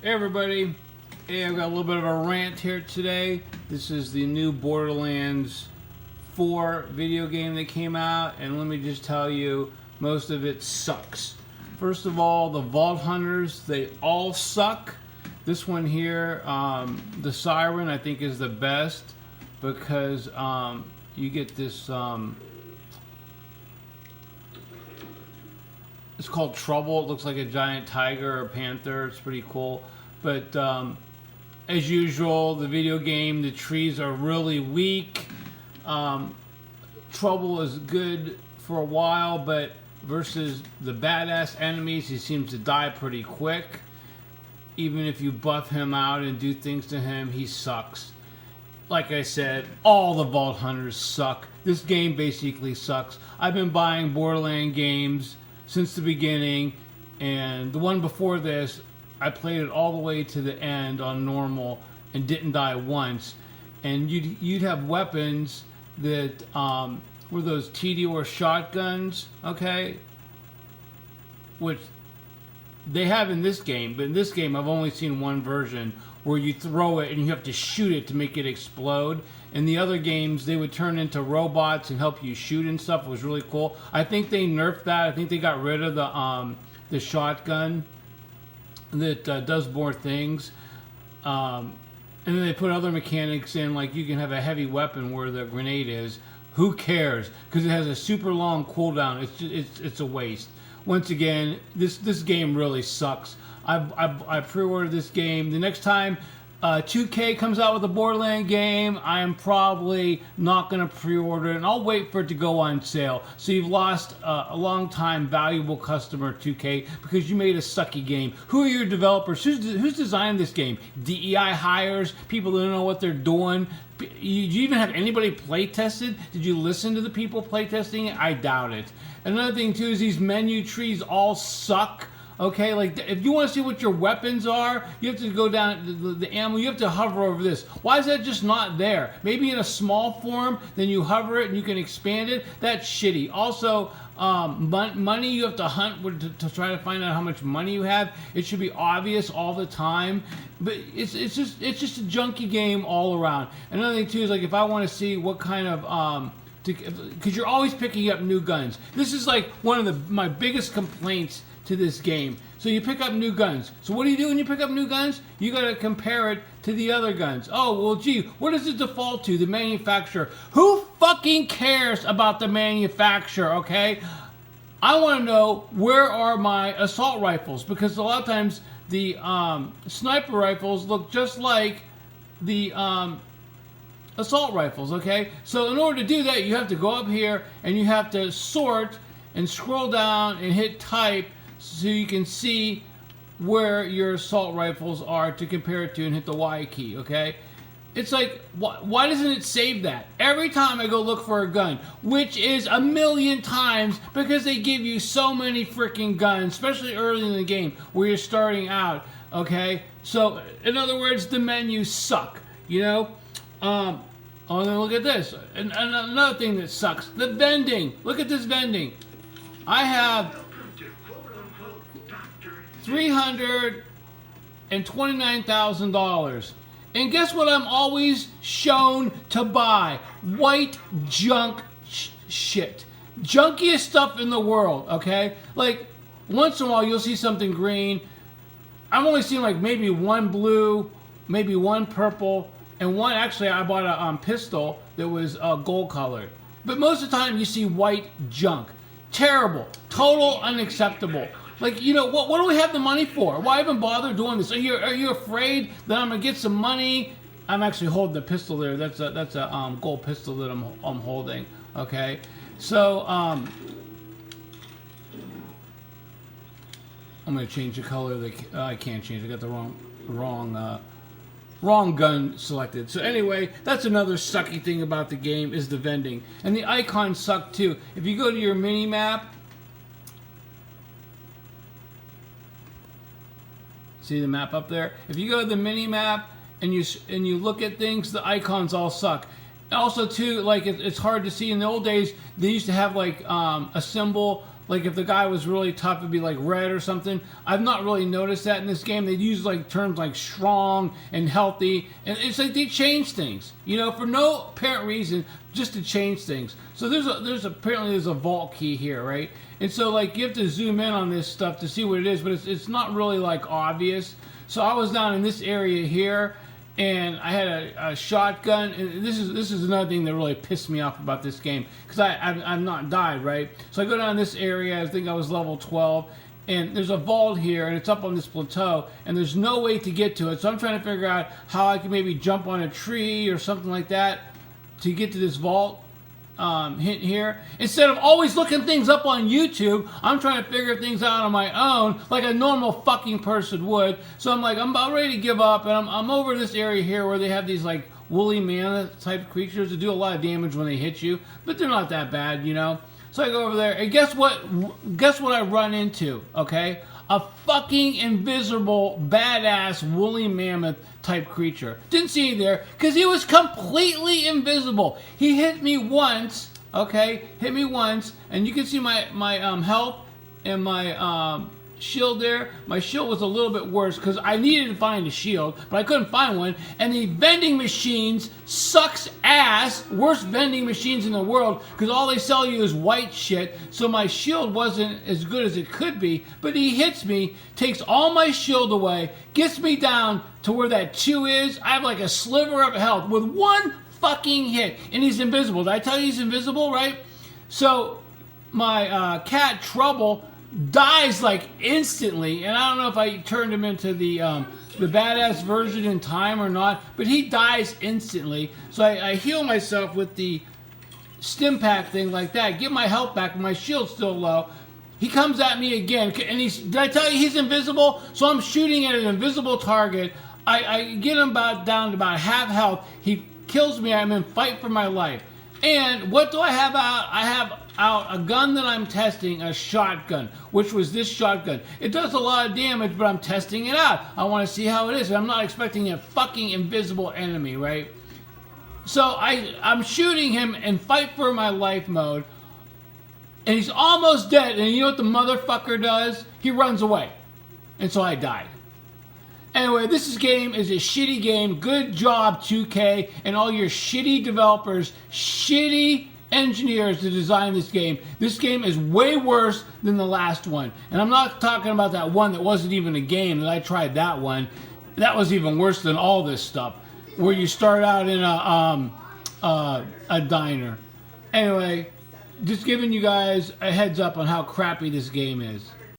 Hey everybody, hey, I've got a little bit of a rant here today. This is the new Borderlands 4 video game that came out, and let me just tell you, most of it sucks. First of all, the Vault Hunters, they all suck. This one here, the Siren, I think is the best because you get this, it's called Trouble. It looks like a giant tiger or panther. It's pretty cool. But as usual, the video game, the trees are really weak. Trouble is good for a while, but versus the badass enemies, he seems to die pretty quick. Even if you buff him out and do things to him, he sucks. Like I said, all the Vault Hunters suck. This game basically sucks. I've been buying Borderlands games since the beginning, and the one before this, I played it all the way to the end on normal and didn't die once. And you'd have weapons that were those TD shotguns, okay, which they have in this game, but in this game I've only seen one version where you throw it and you have to shoot it to make it explode. In the other games, they would turn into robots and help you shoot and stuff. It was really cool. I think they nerfed that. I think they got rid of the shotgun that does more things. And then they put other mechanics in, like you can have a heavy weapon where the grenade is. Who cares? Because it has a super long cooldown. It's a waste. Once again, this game really sucks. I pre-ordered this game. The next time 2K comes out with a Borderlands game, I am probably not going to pre-order it, and I'll wait for it to go on sale. So you've lost a long-time valuable customer, 2K, because you made a sucky game. Who are your developers? Who's designed this game? DEI hires, people that don't know what they're doing. Did you even have anybody play tested? Did you listen to the people play testing it? I doubt it. Another thing too is these menu trees all suck. Okay, like if you want to see what your weapons are, you have to go down the ammo. You have to hover over this. Why is that just not there? Maybe in a small form, then you hover it and you can expand it. That's shitty. Also, money you have to hunt to try to find out how much money you have. It should be obvious all the time. But it's just a junky game all around. Another thing too is like if I want to see what kind of because you're always picking up new guns. This is like one of my biggest complaints to this game. So you pick up new guns. So what do you do when you pick up new guns? You gotta compare it to the other guns. Oh, well gee, what does it default to? The manufacturer. Who fucking cares about the manufacturer, okay? I wanna know where are my assault rifles, because a lot of times the sniper rifles look just like the assault rifles, okay? So in order to do that, you have to go up here and you have to sort and scroll down and hit type so you can see where your assault rifles are to compare it to and hit the Y key, okay? It's like, why doesn't it save that? Every time I go look for a gun, which is a million times because they give you so many freaking guns, especially early in the game where you're starting out, okay? So, in other words, the menus suck, you know? Oh, then look at this. And another thing that sucks, the vending. Look at this vending. I have $329,000. And guess what I'm always shown to buy? White junk shit. Junkiest stuff in the world, okay? Like, once in a while you'll see something green. I've only seen like maybe one blue, maybe one purple, and one, actually I bought a pistol that was gold colored. But most of the time you see white junk. Terrible. Total unacceptable. Like, you know, what do we have the money for? Why even bother doing this? Are you afraid that I'm gonna get some money? I'm actually holding the pistol there. That's a gold pistol that I'm holding. Okay, so I'm gonna change the color. I can't change. I got the wrong gun selected. So anyway, that's another sucky thing about the game is the vending, and the icons suck too. If you go to your mini map. See the map up there? If you go to the mini map and you look at things, the icons all suck. Also too, like it's hard to see. In the old days, they used to have like a symbol Like if the guy was really tough, it'd be like red or something. I've not really noticed that in this game. They use like terms like strong and healthy, and it's like they change things, you know, for no apparent reason, just to change things. So there's apparently a vault key here, right? And so like you have to zoom in on this stuff to see what it is, but it's not really like obvious. So I was down in this area here, and I had a shotgun. And this is another thing that really pissed me off about this game, because I've not died, right? So I go down this area. I think I was level 12, and there's a vault here, and it's up on this plateau, and there's no way to get to it. So I'm trying to figure out how I can maybe jump on a tree or something like that to get to this vault. Hint here. Instead of always looking things up on YouTube, I'm trying to figure things out on my own, like a normal fucking person would. So I'm about ready to give up, and I'm over this area here where they have these like woolly mammoth type creatures that do a lot of damage when they hit you, but they're not that bad, you know. So I go over there, and guess what? Guess what I run into? Okay, a fucking invisible, badass woolly mammoth type creature. Didn't see him there because he was completely invisible. He hit me once, okay? Hit me once, and you can see my health and my shield there. My shield was a little bit worse because I needed to find a shield, but I couldn't find one. And the vending machines sucks ass. Worst vending machines in the world, because all they sell you is white shit. So my shield wasn't as good as it could be. But he hits me, takes all my shield away, gets me down to where that 2 is. I have like a sliver of health with one fucking hit, and he's invisible. Did I tell you he's invisible, right? So my cat Trouble dies like instantly, and I don't know if I turned him into the badass version in time or not, but he dies instantly. So I heal myself with the stim pack thing like that, get my health back, but my shield's still low. He comes at me again, and did I tell you he's invisible? So I'm shooting at an invisible target. I get him down to about half health. He kills me. I'm in fight for my life. And what do I have out? I have out a gun that I'm testing, a shotgun, which was this shotgun. It does a lot of damage, but I'm testing it out. I want to see how it is. I'm not expecting a fucking invisible enemy, right? So I'm shooting him in fight for my life mode, and he's almost dead. And you know what the motherfucker does? He runs away. And so I died. Anyway, this game is a shitty game. Good job, 2K, and all your shitty developers, shitty engineers to design this game. This game is way worse than the last one. And I'm not talking about that one that wasn't even a game, that I tried that one. That was even worse than all this stuff, where you start out in a diner. Anyway, just giving you guys a heads up on how crappy this game is.